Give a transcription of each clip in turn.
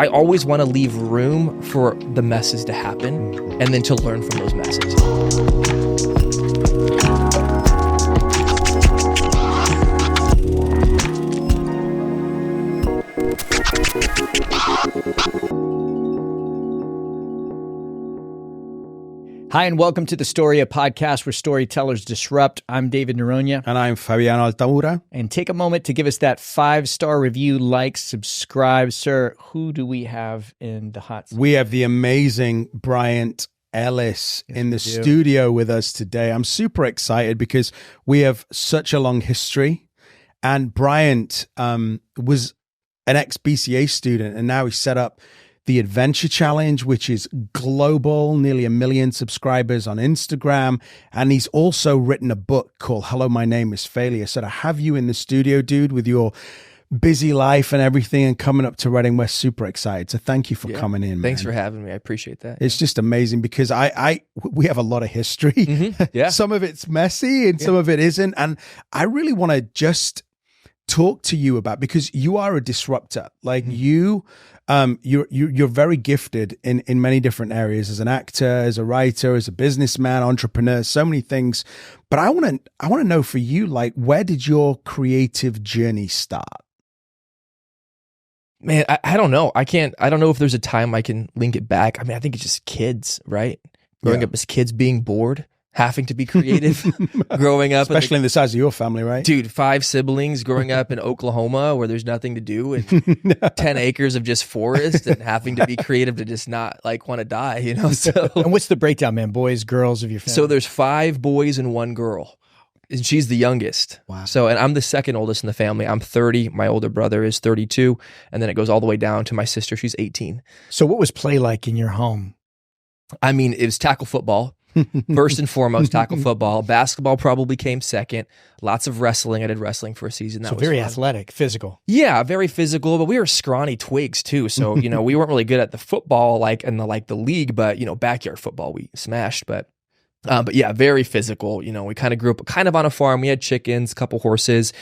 I always want to leave room for the messes to happen and then to learn from those messes. Hi, and welcome to the Storia podcast where storytellers disrupt. I'm David Noronha. And I'm Fabiano Altamura. And take a moment to give us that 5-star review, like, subscribe. Sir, who do we have in the hot seat? We have the amazing Bryant Ellis in the studio with us today. I'm super excited because we have such a long history. And Bryant was an ex-BCA student, and now he's set up the Adventure Challenge, which is global, nearly 1 million subscribers on Instagram. And he's also written a book called Hello, My Name is Failure. So to have you in the studio, dude, with your busy life and everything and coming up to Reading, we're super excited. So thank you for coming in, man. Thanks for having me. I appreciate that. It's just amazing because we have a lot of history. Mm-hmm. Yeah. Some of it's messy and some of it isn't. And I really want to just talk to you about, because you are a disruptor. Like you're very gifted in many different areas, as an actor, as a writer, as a businessman, entrepreneur, so many things. But I want to know for you, like, where did your creative journey start? Man, I don't know. I don't know if there's a time I can link it back. I mean, I think it's just kids, right? Growing up as kids, being bored, having to be creative, growing up. Especially in the size of your family, right? Dude, 5 siblings growing up in Oklahoma where there's nothing to do and 10 acres of just forest and having to be creative to just not like want to die, you know? So, and what's the breakdown, man? Boys, girls of your family? So there's 5 boys and 1 girl. And she's the youngest. Wow. So, and I'm the second oldest in the family. I'm 30. My older brother is 32. And then it goes all the way down to my sister. She's 18. So what was play like in your home? I mean, it was tackle football. First and foremost, tackle football. Basketball probably came second. Lots of wrestling. I did wrestling for a season. That was very fun. Athletic, physical. Yeah, very physical, but we were scrawny twigs too. So, you know, we weren't really good at the football, like in the league, but, you know, backyard football, we smashed. But yeah, very physical. You know, we kind of grew up kind of on a farm. We had chickens, a couple horses,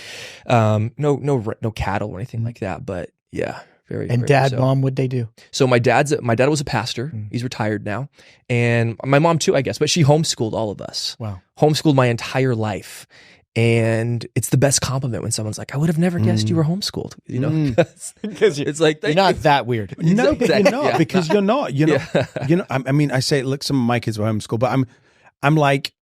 no cattle or anything like that. But yeah. And dad, mom, what'd they do? So my dad was a pastor. He's retired now. And my mom too, I guess, but she homeschooled all of us. Wow. Homeschooled my entire life. And it's the best compliment when someone's like, I would have never guessed you were homeschooled, you know? Because it's like, you're not that weird. No, but you're not, because you're not, you know, I mean, I say, look, some of my kids were homeschooled, but I'm like,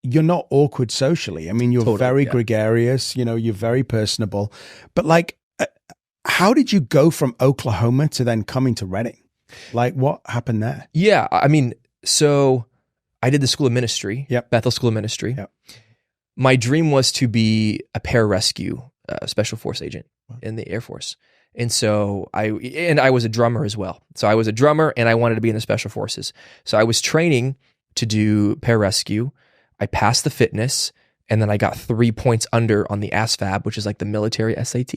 you're not awkward socially. I mean, you're very gregarious, you know, you're very personable, but like, how did you go from Oklahoma to then coming to Reading? Like, what happened there? Yeah, I mean, so I did the School of Ministry, Bethel School of Ministry. Yep. My dream was to be a pararescue special force agent in the Air Force. And so I was a drummer as well. So I was a drummer and I wanted to be in the special forces. So I was training to do pararescue. I passed the fitness. And then I got 3 points under on the ASVAB, which is like the military SAT.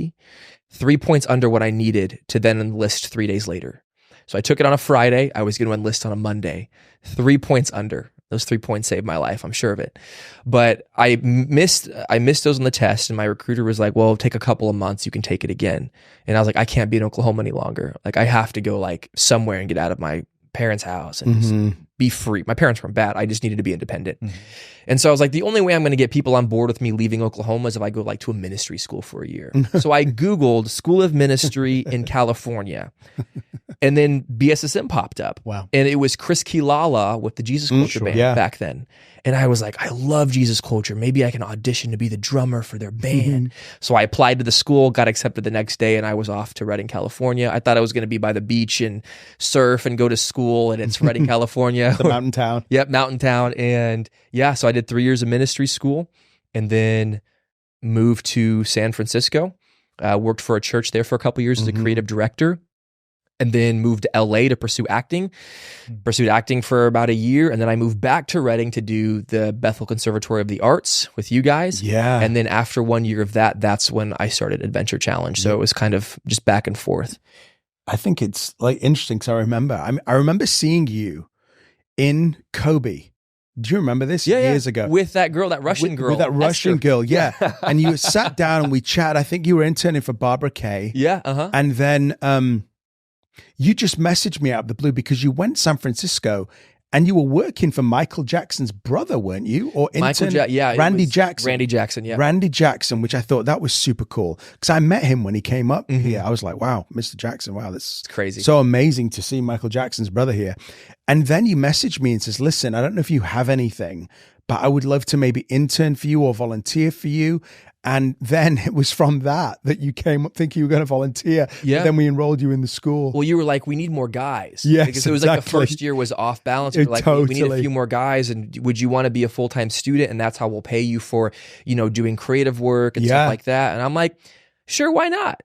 3 points under what I needed to then enlist 3 days later. So I took it on a Friday. I was going to enlist on a Monday. 3 points under. Those 3 points saved my life. I'm sure of it. But I missed those on the test. And my recruiter was like, well, take a couple of months. You can take it again. And I was like, I can't be in Oklahoma any longer. Like I have to go like somewhere and get out of my parents' house and just be free. My parents weren't bad. I just needed to be independent. And so I was like, the only way I'm going to get people on board with me leaving Oklahoma is if I go like to a ministry school for a year. So I Googled School of Ministry in California, and then BSSM popped up. Wow. And it was Chris Kilala with the Jesus Culture band back then. And I was like, I love Jesus Culture. Maybe I can audition to be the drummer for their band. So I applied to the school, got accepted the next day, and I was off to Redding, California. I thought I was going to be by the beach and surf and go to school, and it's Redding, California. The mountain town. Yep, mountain town. And yeah, so I did 3 years of ministry school and then moved to San Francisco. Worked for a church there for a couple years as a creative director. And then moved to LA to pursue acting. Pursued acting for about a year. And then I moved back to Reading to do the Bethel Conservatory of the Arts with you guys. Yeah. And then after 1 year of that, that's when I started Adventure Challenge. So it was kind of just back and forth. I think it's like interesting because I remember seeing you in Kobe. Do you remember this years ago? With that girl, that Russian girl. With that Russian girl, yeah. And you sat down and we chatted. I think you were interning for Barbara Kay. Yeah, uh-huh. And then You just messaged me out of the blue because you went to San Francisco and you were working for Michael Jackson's brother, weren't you? Or intern, Randy Jackson. Randy Jackson, yeah. Randy Jackson, which I thought that was super cool because I met him when he came up here. I was like, wow, Mr. Jackson, wow, that's crazy. So amazing to see Michael Jackson's brother here. And then you messaged me and says, listen, I don't know if you have anything, but I would love to maybe intern for you or volunteer for you. And then it was from that you came up thinking you were going to volunteer. Yeah. Then we enrolled you in the school. Well, you were like, we need more guys. Yes, because it was like the first year was off balance. We were like, we need a few more guys. And would you want to be a full-time student? And that's how we'll pay you for, doing creative work and stuff like that. And I'm like, sure, why not?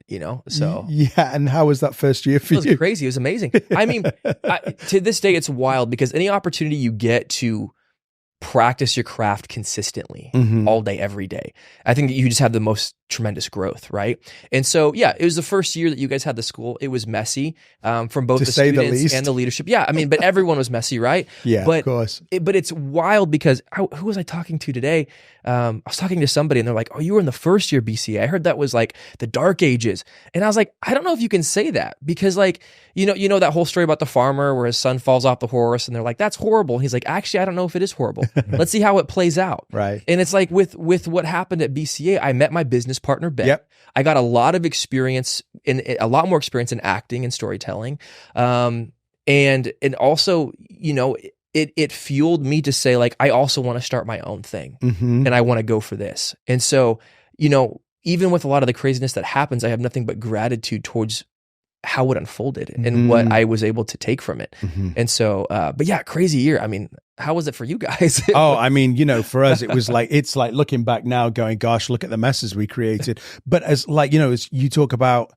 So. Yeah. And how was that first year for you? It was crazy. It was amazing. I mean, to this day, it's wild because any opportunity you get to practice your craft consistently all day, every day, I think that you just have the most tremendous growth, right? And so, yeah, it was the first year that you guys had the school. It was messy from both the students and the leadership. Yeah, I mean, but everyone was messy, right? Yeah, but, of course. But it's wild because who was I talking to today? I was talking to somebody and they're like, oh, you were in the first year BCA. I heard that was like the dark ages. And I was like, I don't know if you can say that because like, you know that whole story about the farmer where his son falls off the horse and they're like, that's horrible. And he's like, actually, I don't know if it is horrible. Let's see how it plays out. Right. And it's like with what happened at BCA, I met my business partner, Ben. Yep. I got a lot of experience a lot more experience in acting and storytelling. And also, it fueled me to say like, I also want to start my own thing and I want to go for this. And so, even with a lot of the craziness that happens, I have nothing but gratitude towards how it unfolded and what I was able to take from it. And so, but yeah, crazy year. I mean, how was it for you guys? Oh, I mean, for us, it was like, it's like looking back now going, gosh, look at the messes we created. But as like, as you talk about,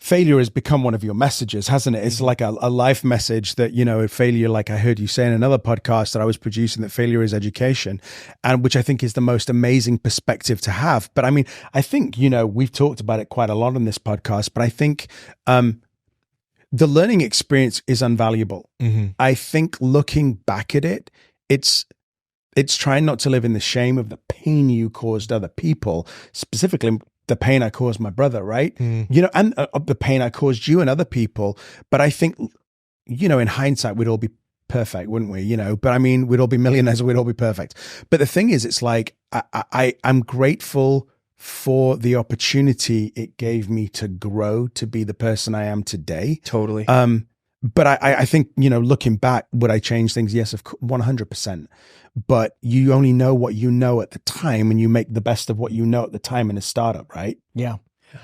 failure has become one of your messages, hasn't it? It's like a life message that, failure, like I heard you say in another podcast that I was producing, that failure is education, and which I think is the most amazing perspective to have. But I mean, I think, we've talked about it quite a lot on this podcast, but I think the learning experience is invaluable. I think looking back at it, it's trying not to live in the shame of the pain you caused other people, specifically the pain I caused my brother, right? And the pain I caused you and other people. But I think, in hindsight, we'd all be perfect, wouldn't we? But I mean, we'd all be millionaires, we'd all be perfect. But the thing is, it's like, I'm grateful for the opportunity it gave me to grow to be the person I am today. Totally. But I think, looking back, would I change things? Yes, of course, 100%. But you only know what you know at the time, and you make the best of what you know at the time in a startup, right? Yeah.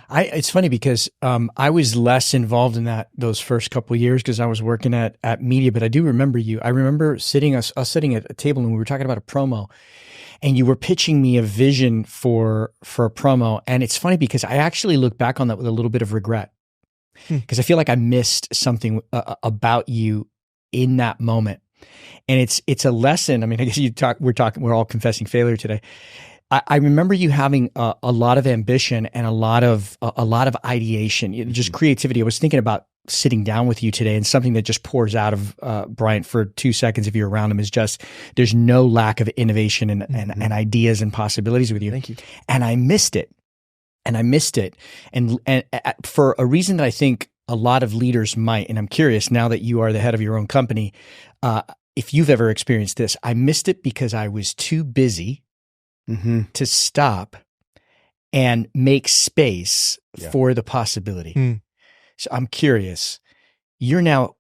It's funny because I was less involved in those first couple of years because I was working at media, but I do remember you. I remember us sitting at a table and we were talking about a promo, and you were pitching me a vision for a promo. And it's funny because I actually look back on that with a little bit of regret because I feel like I missed something about you in that moment. And it's a lesson. I mean, I guess we're all confessing failure today. I remember you having a lot of ambition and a lot of ideation, just creativity. I was thinking about sitting down with you today, and something that just pours out of Bryant for 2 seconds if you're around him is just there's no lack of innovation and ideas and possibilities with you. Thank you. And I missed it. And for a reason that I think a lot of leaders might, and I'm curious now that you are the head of your own company, if you've ever experienced this, I missed it because I was too busy to stop and make space for the possibility. So I'm curious, you're now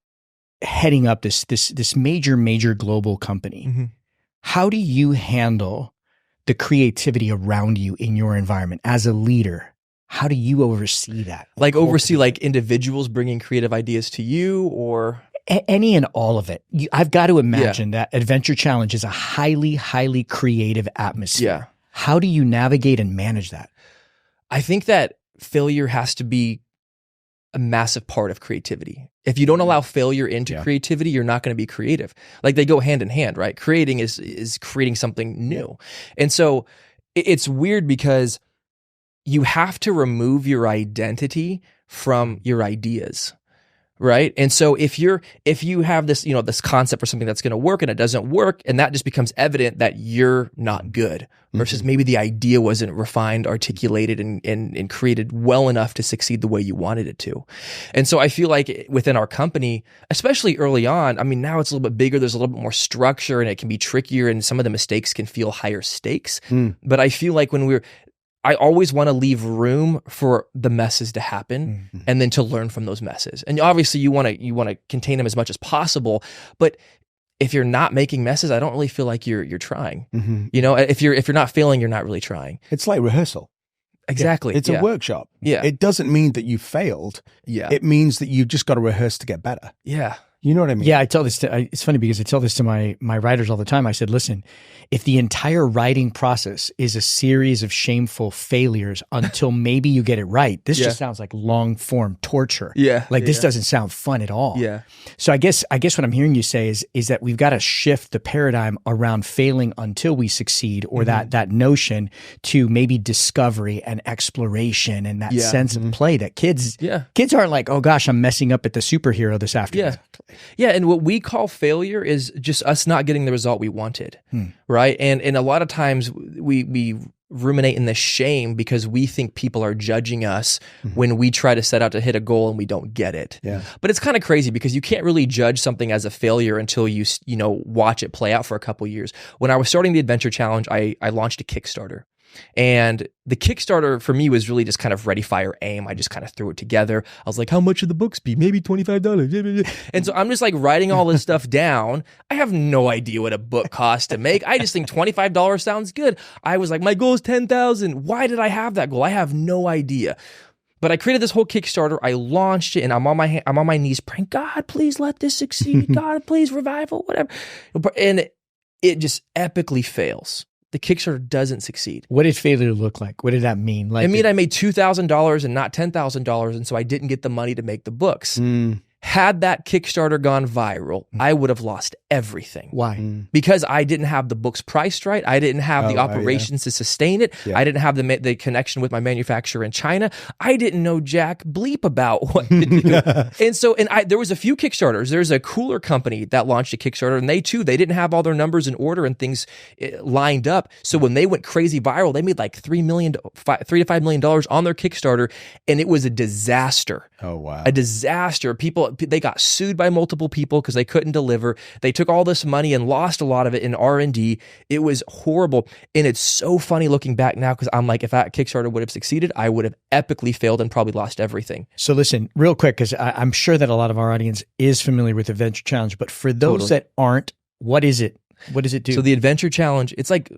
heading up this major global company. How do you handle the creativity around you in your environment as a leader? How do you oversee that? Like oversee like individuals bringing creative ideas to you, or any and all of it? I've got to imagine that Adventure Challenge is a highly creative atmosphere. Yeah. How do you navigate and manage that? I think that failure has to be a massive part of creativity. If you don't allow failure into creativity, you're not going to be creative. Like they go hand in hand, right? Creating is creating something new. And so it's weird because you have to remove your identity from your ideas. Right. And so if you have this, this concept for something that's going to work and it doesn't work, and that just becomes evident that you're not good versus maybe the idea wasn't refined, articulated, and created well enough to succeed the way you wanted it to. And so I feel like within our company, especially early on, I mean, now it's a little bit bigger, there's a little bit more structure and it can be trickier and some of the mistakes can feel higher stakes. But I feel like I always want to leave room for the messes to happen and then to learn from those messes. And obviously you want to contain them as much as possible, but if you're not making messes, I don't really feel like you're trying. If you're not failing, you're not really trying. It's like rehearsal. Exactly. It's a workshop. Yeah. It doesn't mean that you failed. Yeah. It means that you've just got to rehearse to get better. Yeah. You know what I mean? Yeah, I tell this it's funny because I tell this to my writers all the time. I said, listen, if the entire writing process is a series of shameful failures until maybe you get it right, this just sounds like long form torture. Yeah. Like this doesn't sound fun at all. Yeah. So I guess what I'm hearing you say is that we've got to shift the paradigm around failing until we succeed, or that notion to maybe discovery and exploration and that sense of play that kids aren't like, oh gosh, I'm messing up at the superhero this afternoon. Yeah. Yeah, and what we call failure is just us not getting the result we wanted, right? And a lot of times we ruminate in this shame because we think people are judging us when we try to set out to hit a goal and we don't get it. Yeah. But it's kind of crazy because you can't really judge something as a failure until you watch it play out for a couple years. When I was starting the Adventure Challenge, I launched a Kickstarter. And the Kickstarter for me was really just kind of ready, fire, aim. I just kind of threw it together. I was like, how much should the books be? Maybe $25. And so I'm just like writing all this stuff down. I have no idea what a book costs to make. I just think $25 sounds good. I was like, my goal is $10,000. Why did I have that goal? I have no idea. But I created this whole Kickstarter. I launched it, and I'm on my knees praying, God, please let this succeed. God, please revival, whatever. And it just epically fails. The Kickstarter doesn't succeed. What did failure look like? What did that mean? Like, I mean, I made $2,000 and not $10,000, and so I didn't get the money to make the books. Had that Kickstarter gone viral, I would have lost everything. Why? Because I didn't have the books priced right. I didn't have the operations to sustain it. I didn't have the connection with my manufacturer in China. I didn't know jack bleep about what to do. And there was a few Kickstarters. There's a cooler company that launched a Kickstarter, and they didn't have all their numbers in order and things lined up. So when they went crazy viral, they made like $3 to $5 million on their Kickstarter, and it was a disaster. Oh, wow. A disaster. They got sued by multiple people because they couldn't deliver. They took all this money and lost a lot of it in R&D. It was horrible. And it's so funny looking back now because I'm like, if that Kickstarter would have succeeded, I would have epically failed and probably lost everything. So listen, real quick, because I'm sure that a lot of our audience is familiar with the Adventure Challenge, but for those that aren't, what is it? What does it do? So the Adventure Challenge, it's like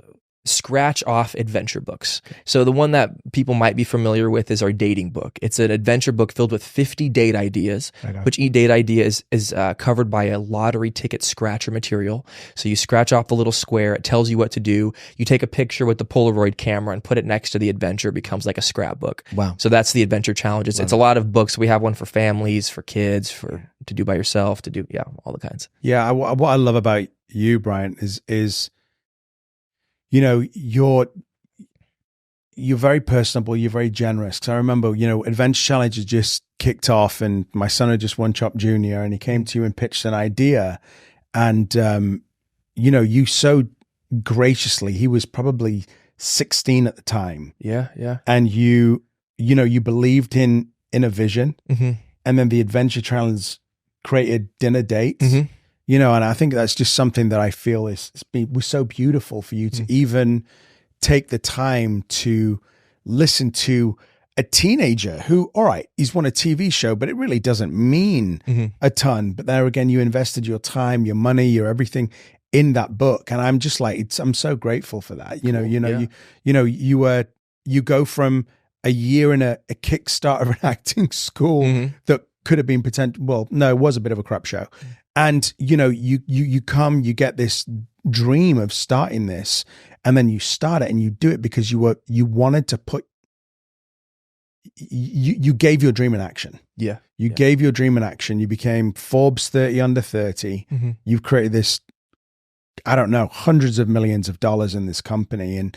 scratch off adventure books. So the one that people might be familiar with is our dating book. It's an adventure book filled with 50 date ideas, which each date idea is covered by a lottery ticket scratcher material. So you scratch off the little square. It tells you what to do. You take a picture with the Polaroid camera and put it next to the adventure. It becomes like a scrapbook. Wow. So that's the Adventure Challenge. It's a lot of books. We have one for families, for kids, to do by yourself, to do, all the kinds. Yeah. What I love about you, Bryant, is you're very personable. You're very generous. Because I remember, Adventure Challenge had just kicked off, and my son had just won Chop Junior, and he came to you and pitched an idea, and you so graciously. He was probably 16 at the time. Yeah. And you believed in a vision, and then the Adventure Challenge created dinner dates. And I think that's just something that I feel was so beautiful for you to even take the time to listen to a teenager who, all right, he's won a TV show, but it really doesn't mean a ton. But there again, you invested your time, your money, your everything in that book. And I'm just like, I'm so grateful for that. You go from a year in a Kickstarter of an acting school that could have been potential. Well, no, it was a bit of a crap show. And, you come, you get this dream of starting this, and then you start it and you do it because you wanted to you gave your dream in action. Yeah. You gave your dream in action. You became Forbes 30 under 30. You've created this, I don't know, hundreds of millions of dollars in this company, and,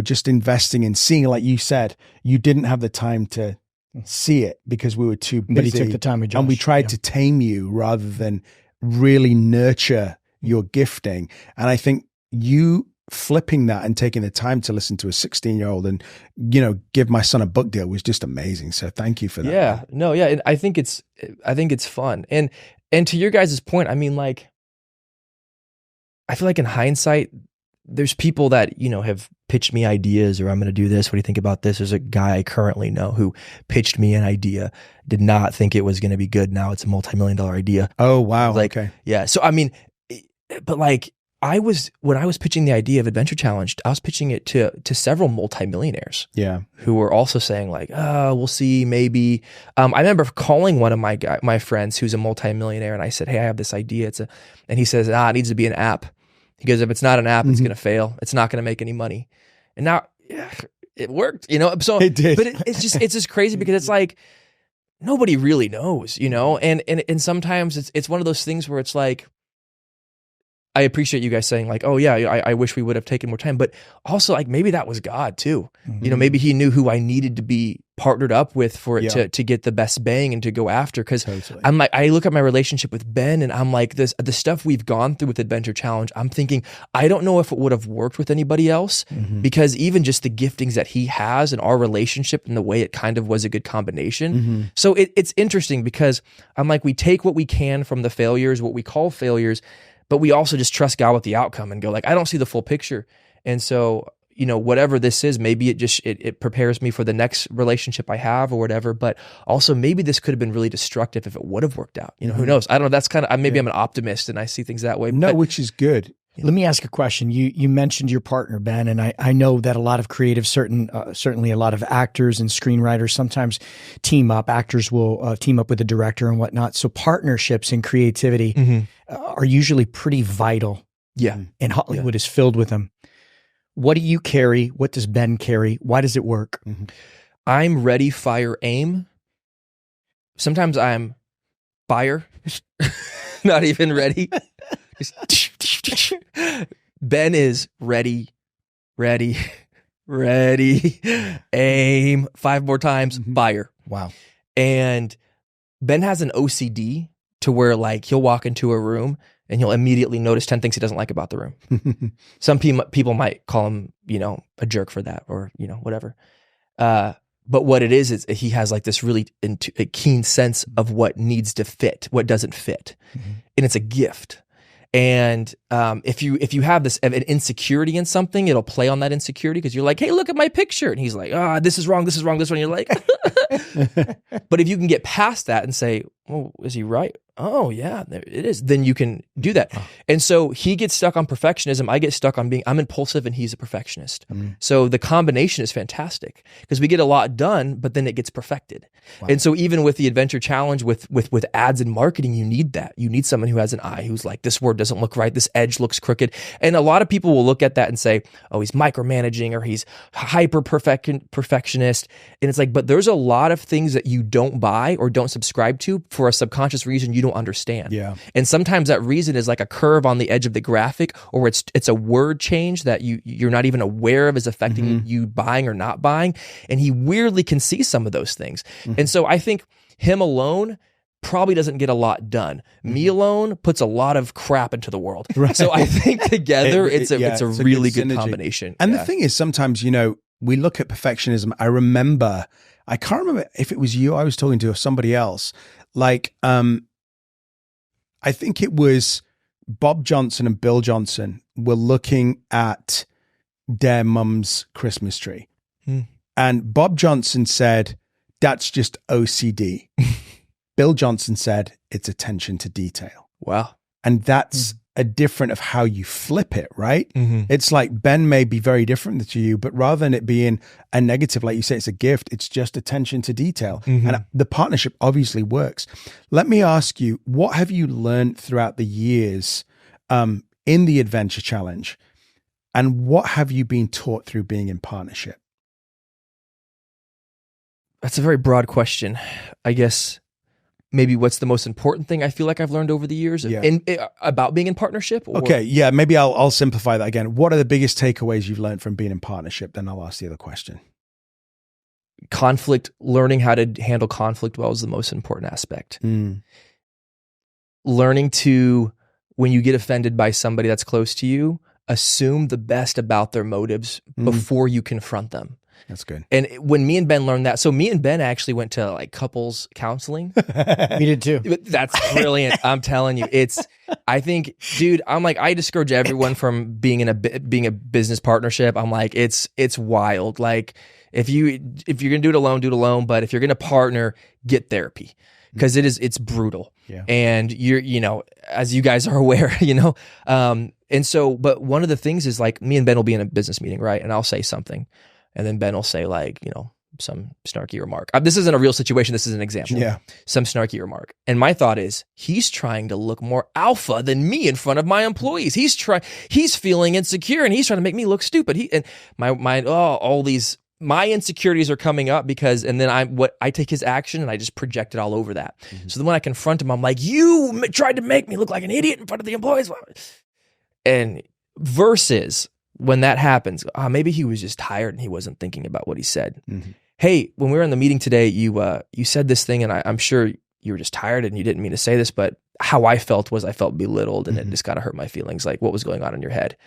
just investing and seeing, like you said, you didn't have the time to see it because we were too busy. But he took the time with Josh. And we tried to tame you rather than really nurture your gifting. And I think you flipping that and taking the time to listen to a 16-year-old and, give my son a book deal was just amazing. So thank you for that. Yeah, no, yeah. And I think it's fun. And to your guys' point, I mean, like, I feel like in hindsight, there's people that, have pitched me ideas, or I'm going to do this. What do you think about this? There's a guy I currently know who pitched me an idea, did not think it was going to be good. Now it's a multi-million-dollar idea. Oh, wow. Like, okay. Yeah. So, I mean, but like, when I was pitching the idea of Adventure Challenge, I was pitching it to several multimillionaires. Yeah. Who were also saying like, oh, we'll see, maybe. I remember calling one of my friends who's a multimillionaire, and I said, hey, I have this idea. And he says, it needs to be an app. He goes, if it's not an app, it's going to fail. It's not going to make any money. And now it worked, So it did. But it's just crazy because it's like nobody really knows, And sometimes it's one of those things where it's like, I appreciate you guys saying like, oh yeah, I wish we would have taken more time, but also like maybe that was God too. Mm-hmm. Maybe he knew who I needed to be partnered up with for it to get the best bang and to go after. Cause I'm like, I look at my relationship with Ben and I'm like, the stuff we've gone through with Adventure Challenge, I'm thinking, I don't know if it would have worked with anybody else because even just the giftings that he has and our relationship and the way it kind of was a good combination. So it's interesting because I'm like, we take what we can from the failures, what we call failures, but we also just trust God with the outcome and go like, I don't see the full picture. And so, whatever this is, maybe it prepares me for the next relationship I have or whatever, but also maybe this could have been really destructive if it would have worked out. Who knows? I don't know. That's kind of, maybe I'm an optimist and I see things that way. No, which is good. Let me ask a question. You mentioned your partner, Ben, and I know that a lot of creatives, certainly a lot of actors and screenwriters sometimes team up. Actors will team up with a director and whatnot. So partnerships and creativity are usually pretty vital. Yeah. And Hollywood is filled with them. What do you carry? What does Ben carry? Why does it work? I'm ready, fire, aim. Sometimes I'm fire, not even ready. Ben is ready, aim, 5 more times, fire. Wow. And Ben has an OCD to where like he'll walk into a room and he'll immediately notice 10 things he doesn't like about the room. Some people might call him, a jerk for that or, whatever. But what it is he has like this really a keen sense of what needs to fit, what doesn't fit. And it's a gift. And if you have an insecurity in something, it'll play on that insecurity because you're like, hey, look at my picture. And he's like, this is wrong, this one. You're like, but if you can get past that and say, well, is he right? Oh yeah, there it is. Then you can do that. And so he gets stuck on perfectionism. I get stuck on I'm impulsive and he's a perfectionist. So the combination is fantastic because we get a lot done, but then it gets perfected. Wow. And so even with the Adventure Challenge, with ads and marketing, you need that. You need someone who has an eye, who's like, this word doesn't look right. This edge looks crooked. And a lot of people will look at that and say, oh, he's micromanaging or he's hyper perfectionist. And it's like, but there's a lot of things that you don't buy or don't subscribe to for a subconscious reason you don't understand. Yeah. And sometimes that reason is like a curve on the edge of the graphic, or it's a word change that you're not even aware of is affecting you buying or not buying. And he weirdly can see some of those things. And so I think him alone probably doesn't get a lot done. Me alone puts a lot of crap into the world. Right. So I think together it's a really good combination. And the thing is, sometimes, we look at perfectionism. I can't remember if it was you I was talking to or somebody else. Like, I think it was Bob Johnson and Bill Johnson were looking at their mum's Christmas tree. And Bob Johnson said, that's just OCD. Bill Johnson said, it's attention to detail. Wow. And that's a different of how you flip it, right? It's like Ben may be very different to you, but rather than it being a negative, like you say, it's a gift, it's just attention to detail. And the partnership obviously works. Let me ask you, what have you learned throughout the years in the Adventure Challenge? And what have you been taught through being in partnership? That's a very broad question. I guess maybe what's the most important thing I feel like I've learned over the years about being in partnership? Or? Okay, yeah, maybe I'll simplify that again. What are the biggest takeaways you've learned from being in partnership? Then I'll ask the other question. learning how to handle conflict well is the most important aspect. Learning to, when you get offended by somebody that's close to you, assume the best about their motives before you confront them. That's good. And when me and Ben learned that, so me and Ben actually went to like couples counseling. We did too. That's brilliant. I'm telling you, I think, dude, I'm like, I discourage everyone from being being a business partnership. I'm like, it's wild. Like if you're gonna do it alone. But if you're gonna partner, get therapy, because it's brutal. Yeah. And as you guys are aware, and so, but one of the things is like me and Ben will be in a business meeting, right? And I'll say something. And then Ben will say like, some snarky remark. This isn't a real situation. This is an example. Yeah. Some snarky remark. And my thought is, he's trying to look more alpha than me in front of my employees. He's feeling insecure and he's trying to make me look stupid. My insecurities are coming up because, and then I take his action and I just project it all over that. So then when I confront him, I'm like, you tried to make me look like an idiot in front of the employees. And versus when that happens, maybe he was just tired and he wasn't thinking about what he said. Hey, when we were in the meeting today, you said this thing, and I'm sure you were just tired and you didn't mean to say this, but how I felt was I felt belittled, and it just kind of hurt my feelings. Like, what was going on in your head?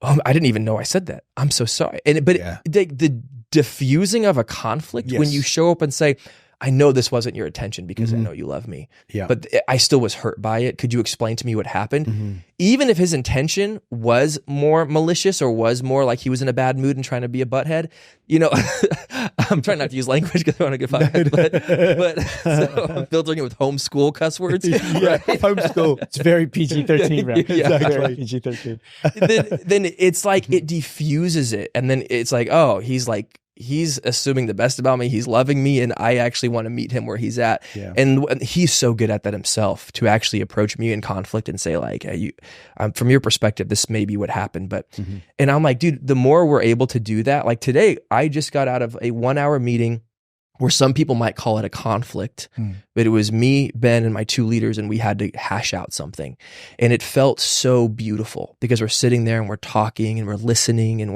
I didn't even know I said that. I'm so sorry. The diffusing of a conflict, when you show up and say, I know this wasn't your intention because I know you love me, but I still was hurt by it. Could you explain to me what happened? Even if his intention was more malicious or was more like he was in a bad mood and trying to be a butthead, I'm trying not to use language because I want to get fired, but so I'm filtering it with homeschool cuss words. Right? Homeschool. It's very PG-13, right? Exactly. Very PG-13. then it's like it diffuses it. And then it's like, oh, he's assuming the best about me. He's loving me, and I actually want to meet him where he's at. Yeah. And he's so good at that himself, to actually approach me in conflict and say like, hey, from your perspective, this may be what happened. But, and I'm like, dude, the more we're able to do that, like today, I just got out of a 1-hour meeting where some people might call it a conflict, but it was me, Ben, and my 2 leaders, and we had to hash out something. And it felt so beautiful because we're sitting there and we're talking and we're listening and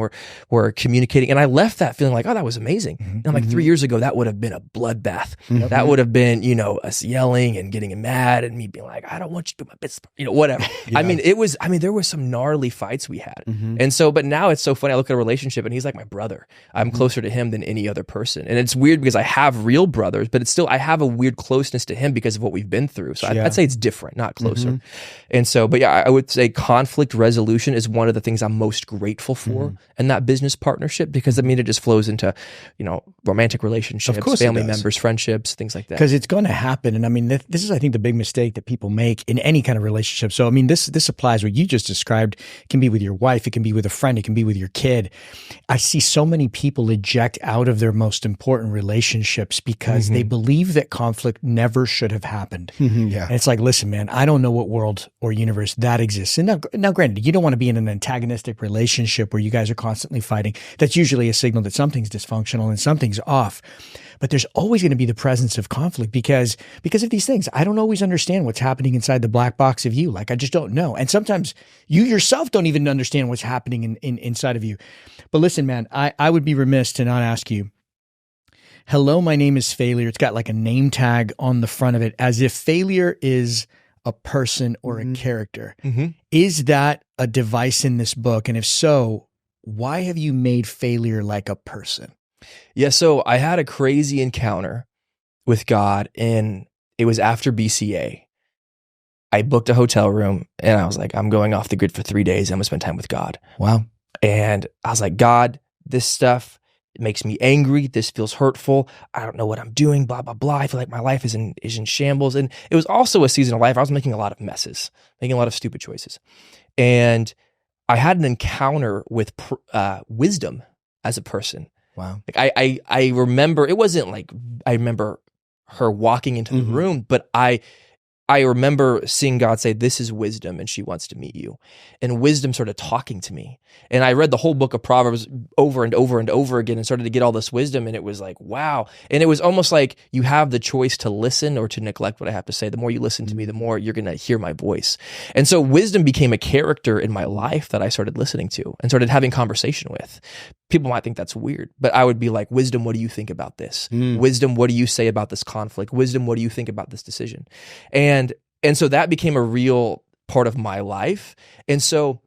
we're communicating. And I left that feeling like, oh, that was amazing. And I'm like, 3 years ago, that would have been a bloodbath. That would have been, us yelling and getting mad and me being like, I don't want you to do my business, whatever. There was some gnarly fights we had. And so, but now it's so funny. I look at a relationship and he's like my brother. I'm closer to him than any other person. And it's weird because I have real brothers, but it's still, I have a weird closeness to him because of what we've been through. So I'd say it's different, not closer. And so, but yeah, I would say conflict resolution is one of the things I'm most grateful for in that business partnership, because it just flows into, romantic relationships, family members, friendships, things like that. Because it's going to happen. And this is, I think, the big mistake that people make in any kind of relationship. So, this applies what you just described. It can be with your wife. It can be with a friend. It can be with your kid. I see so many people eject out of their most important relationships because they believe that conflict never should have happened. And it's like, listen, man, I don't know what world or universe that exists. And now granted, you don't want to be in an antagonistic relationship where you guys are constantly fighting. That's usually a signal that something's dysfunctional and something's off. But there's always going to be the presence of conflict because of these things. I don't always understand what's happening inside the black box of you. Like, I just don't know. And sometimes you yourself don't even understand what's happening inside of you. But listen, man, I would be remiss to not ask you, hello, my name is Failure. It's got like a name tag on the front of it, as if failure is a person or a character. Is that a device in this book? And if so, why have you made failure like a person? Yeah, so I had a crazy encounter with God, and it was after BCA. I booked a hotel room, and I was like, I'm going off the grid for 3 days. I'm going to spend time with God. Wow. And I was like, God, this stuff, it makes me angry. This feels hurtful. I don't know what I'm doing, blah, blah, blah. I feel like my life is in shambles. And it was also a season of life. I was making a lot of messes, making a lot of stupid choices. And I had an encounter with wisdom as a person. Wow. Like I remember, it wasn't like, I remember her walking into the room, but I remember seeing God say, this is wisdom and she wants to meet you. And wisdom started talking to me. And I read the whole book of Proverbs over and over and over again and started to get all this wisdom. And it was like, wow. And it was almost like you have the choice to listen or to neglect what I have to say. The more you listen to me, the more you're going to hear my voice. And so wisdom became a character in my life that I started listening to and started having conversation with. people might think that's weird, but I would be like, wisdom, what do you think about this? Wisdom, what do you say about this conflict? Wisdom, what do you think about this decision? And so that became a real part of my life. And so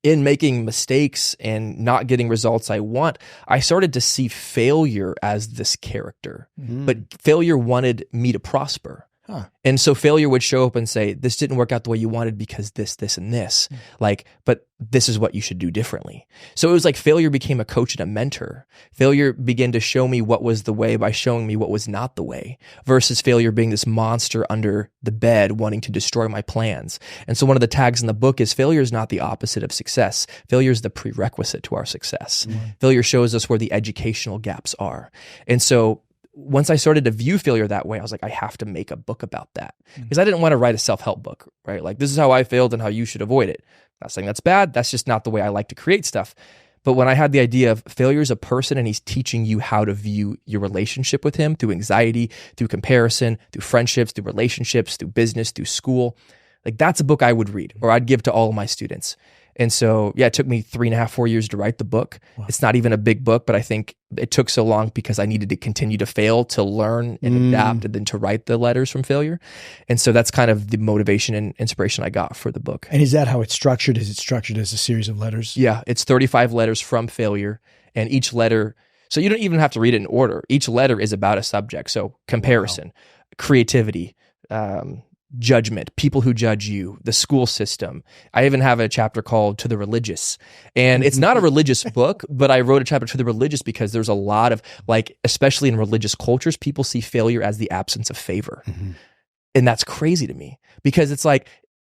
in making mistakes and not getting results I want, I started to see failure as this character. But failure wanted me to prosper. And so failure would show up and say, this didn't work out the way you wanted because this, and this. Like, but this is what you should do differently. So it was like failure became a coach and a mentor. Failure began to show me what was the way by showing me what was not the way, versus failure being this monster under the bed wanting to destroy my plans. And so one of the tags in the book is failure is not the opposite of success. Failure is the prerequisite to our success. Failure shows us where the educational gaps are. And so once I started to view failure that way, I was like, I have to make a book about that, because I didn't want to write a self-help book, right? Like, this is how I failed and how you should avoid it. I'm not saying that's bad. That's just not the way I like to create stuff. But when I had the idea of failure is a person and he's teaching you how to view your relationship with him through anxiety, through comparison, through friendships, through relationships, through business, through school, like that's a book I would read or I'd give to all of my students. And so, yeah, it took me 3.5, 4 years to write the book. Wow. It's not even a big book, but I think it took so long because I needed to continue to fail, to learn and adapt, and then to write the letters from failure. And so that's kind of the motivation and inspiration I got for the book. And is that how it's structured? Is it structured as a series of letters? Yeah, it's 35 letters from failure. And each letter, so you don't even have to read it in order. Each letter is about a subject. So comparison, creativity, judgment, people who judge you, the school system. I even have a chapter called To the Religious. And it's not a religious book, but I wrote a chapter to the religious because there's a lot of, like, especially in religious cultures, people see failure as the absence of favor. And that's crazy to me, because it's like,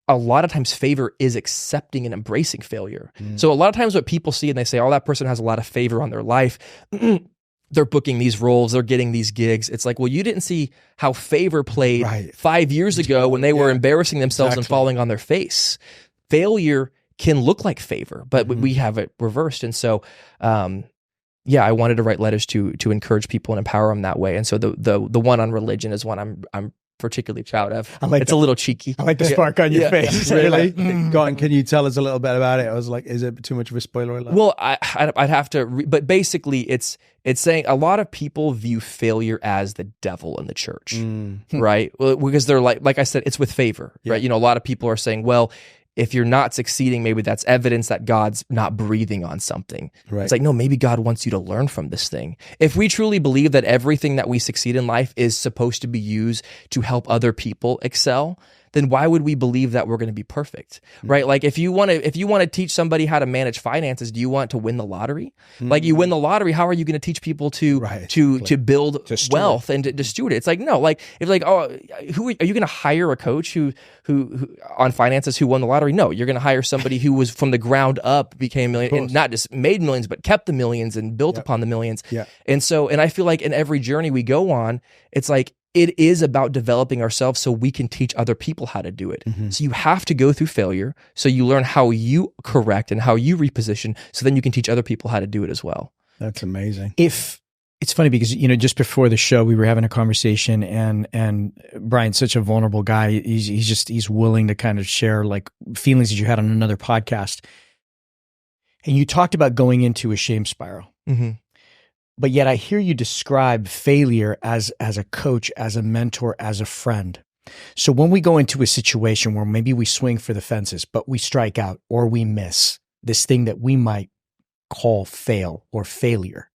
a lot of times favor is accepting and embracing failure. So a lot of times what people see and they say, oh, that person has a lot of favor on their life. They're booking these roles, they're getting these gigs. It's like, well, you didn't see how favor played 5 years ago when they were embarrassing themselves and falling on their face. Failure can look like favor, but we have it reversed. And so, I wanted to write letters to encourage people and empower them that way. And so the one on religion is one I'm particularly proud of. It's a little cheeky. I like the spark on your face. Really? Go on, can you tell us a little bit about it? I was like, is it too much of a spoiler alert? Well, I'd have to, but basically it's saying a lot of people view failure as the devil in the church, right? Well, because they're like I said, it's with favor, right? You know, a lot of people are saying, well, if you're not succeeding, maybe that's evidence that God's not breathing on something. Right. It's like, no, maybe God wants you to learn from this thing. If we truly believe that everything that we succeed in life is supposed to be used to help other people excel, then why would we believe that we're going to be perfect, right? Like if you want to teach somebody how to manage finances, do you want to win the lottery? Like you win the lottery, how are you going to teach people to build wealth and to steward it? It's like, no, like if like, oh, who are you going to hire a coach who on finances who won the lottery? No, you're going to hire somebody who was from the ground up, became a million, and not just made millions, but kept the millions and built upon the millions. Yeah. And I feel like in every journey we go on, it's like, it is about developing ourselves so we can teach other people how to do it. So you have to go through failure so you learn how you correct and how you reposition, so then you can teach other people how to do it as well. That's amazing. If it's funny because, you know, just before the show, we were having a conversation and Brian's such a vulnerable guy. He's willing to kind of share like feelings that you had on another podcast. And you talked about going into a shame spiral. But yet I hear you describe failure as a coach, as a mentor, as a friend. So when we go into a situation where maybe we swing for the fences, but we strike out or we miss this thing that we might call fail or failure.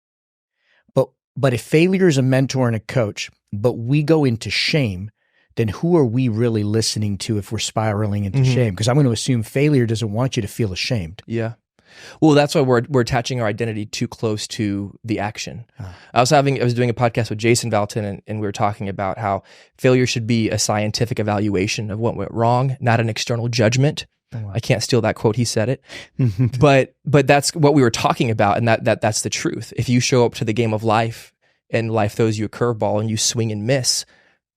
But if failure is a mentor and a coach, but we go into shame, then who are we really listening to if we're spiraling into shame? Because I'm going to assume failure doesn't want you to feel ashamed. Yeah. Well, that's why we're attaching our identity too close to the action. I was doing a podcast with Jason Valton, and we were talking about how failure should be a scientific evaluation of what went wrong, not an external judgment. I can't steal that quote. He said it, but that's what we were talking about, and that's the truth. If you show up to the game of life and life throws you a curveball and you swing and miss,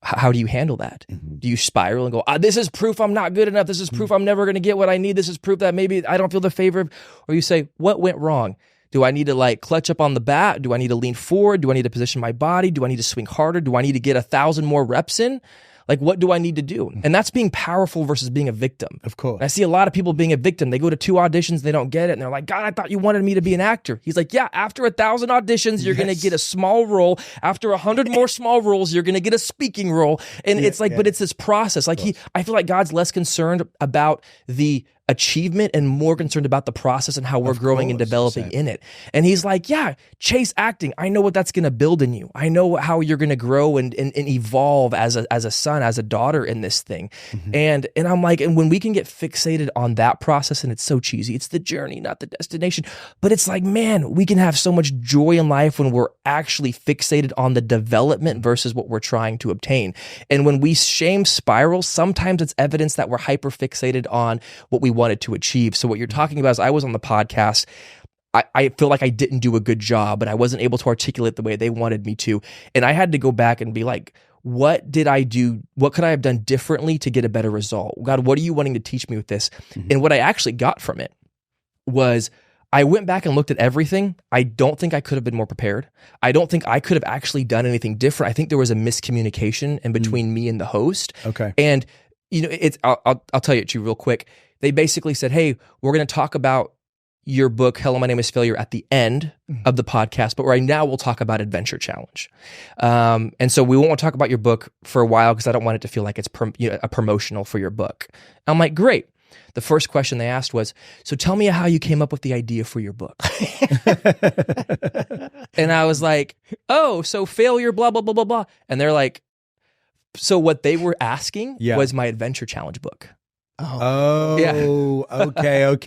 how do you handle that? Do you spiral and go, this is proof I'm not good enough. This is proof I'm never going to get what I need. This is proof that maybe I don't feel the favor of, or you say, what went wrong? Do I need to like clutch up on the bat? Do I need to lean forward? Do I need to position my body? Do I need to swing harder? Do I need to get 1,000 more reps in? Like, what do I need to do? And that's being powerful versus being a victim. Of course. And I see a lot of people being a victim. They go to 2 auditions, they don't get it. And they're like, God, I thought you wanted me to be an actor. He's like, yeah, after 1,000 auditions, you're going to get a small role. After 100 more small roles, you're going to get a speaking role. And it's like, but it's this process. Like I feel like God's less concerned about the achievement and more concerned about the process and how we're growing and developing in it. And he's like, yeah, chase acting. I know what that's going to build in you. I know how you're going to grow and evolve as a son, as a daughter in this thing. And I'm like, and when we can get fixated on that process, and it's so cheesy, it's the journey, not the destination. But it's like, man, we can have so much joy in life when we're actually fixated on the development versus what we're trying to obtain. And when we shame spiral, sometimes it's evidence that we're hyper fixated on what we wanted to achieve. So what you're talking about is I was on the podcast. I feel like I didn't do a good job, and I wasn't able to articulate the way they wanted me to. And I had to go back and be like, what did I do? What could I have done differently to get a better result? God, what are you wanting to teach me with this? And what I actually got from it was I went back and looked at everything. I don't think I could have been more prepared. I don't think I could have actually done anything different. I think there was a miscommunication in between me and the host. Okay. And it's I'll tell you real quick. They basically said, hey, we're going to talk about your book, Hello, My Name is Failure, at the end of the podcast, but right now we'll talk about Adventure Challenge. And so we won't talk about your book for a while because I don't want it to feel like it's a promotional for your book. I'm like, great. The first question they asked was, so tell me how you came up with the idea for your book. And I was like, oh, so failure, blah, blah, blah, blah, blah. And they're like, so what they were asking was my Adventure Challenge book. Oh, yeah. Okay.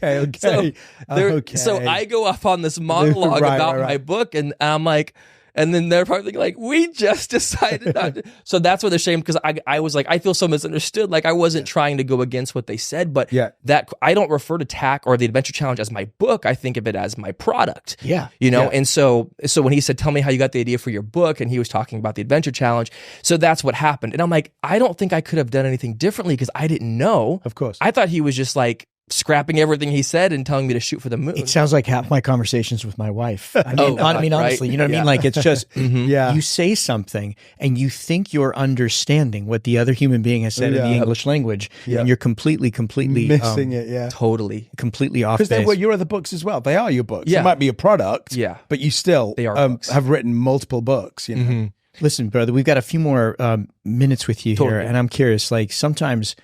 So I go off on this monologue about my book, and I'm like, and then they're probably like, we just decided not to. So that's where they're shame, because I was like, I feel so misunderstood. Like I wasn't trying to go against what they said, but that I don't refer to TAC or the Adventure Challenge as my book. I think of it as my product. And so when he said, tell me how you got the idea for your book, and he was talking about the Adventure Challenge, so that's what happened. And I'm like, I don't think I could have done anything differently because I didn't know. Of course. I thought he was just like scrapping everything he said and telling me to shoot for the moon. It sounds like half my conversations with my wife. I mean, honestly, you know what I mean? Like it's just, you say something and you think you're understanding what the other human being has said in the English language, and you're completely missing it. Totally. Completely off base. Because they were your other books as well. They are your books. It might be a product, but you still have written multiple books, you know? Listen, brother, we've got a few more minutes with you here, and I'm curious, like sometimes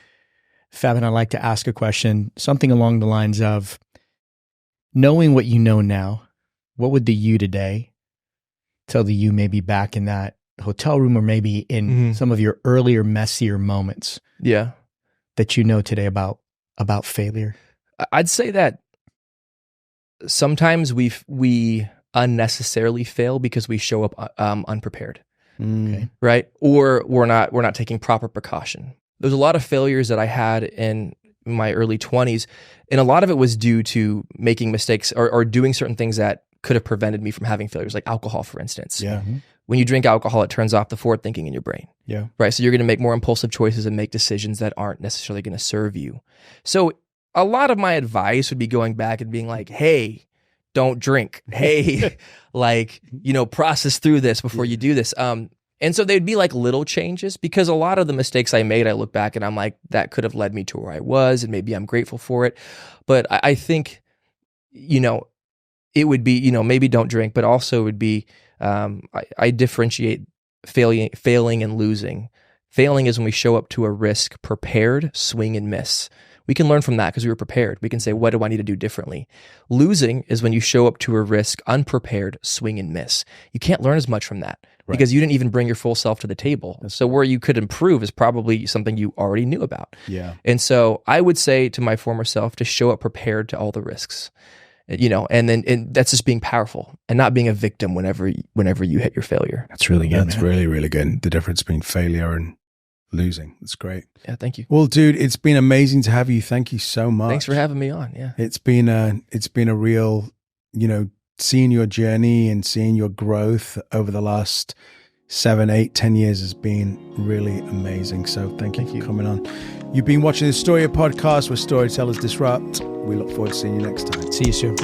Fab and I like to ask a question, something along the lines of, knowing what you know now, what would the you today tell the you maybe back in that hotel room or maybe in some of your earlier, messier moments that you know today about failure? I'd say that sometimes we unnecessarily fail because we show up unprepared, right? Or we're not taking proper precaution. There's a lot of failures that I had in my early 20s, and a lot of it was due to making mistakes or doing certain things that could have prevented me from having failures, like alcohol, for instance. When you drink alcohol, it turns off the forward thinking in your brain. Right? So you're going to make more impulsive choices and make decisions that aren't necessarily going to serve you. So a lot of my advice would be going back and being like, hey, don't drink. Hey, process through this before you do this. And so they'd be like little changes, because a lot of the mistakes I made, I look back and I'm like, that could have led me to where I was, and maybe I'm grateful for it. But I think, it would be, maybe don't drink, but also it would be, I differentiate failing and losing. Failing is when we show up to a risk prepared, swing and miss. We can learn from that because we were prepared. We can say, what do I need to do differently? Losing is when you show up to a risk unprepared, swing and miss. You can't learn as much from that because you didn't even bring your full self to the table. So where you could improve is probably something you already knew about. And so I would say to my former self to show up prepared to all the risks, and that's just being powerful and not being a victim whenever you hit your failure. That's really good. That's really, really good. The difference between failure and losing. That's great. Yeah, thank you. Well, dude, it's been amazing to have you. Thank you so much. Thanks for having me on. Yeah. It's been a real, seeing your journey and seeing your growth over the last 7, 8, 10 years has been really amazing. So thank you for coming on. You've been watching the Storia podcast where storytellers disrupt. We look forward to seeing you next time. See you soon.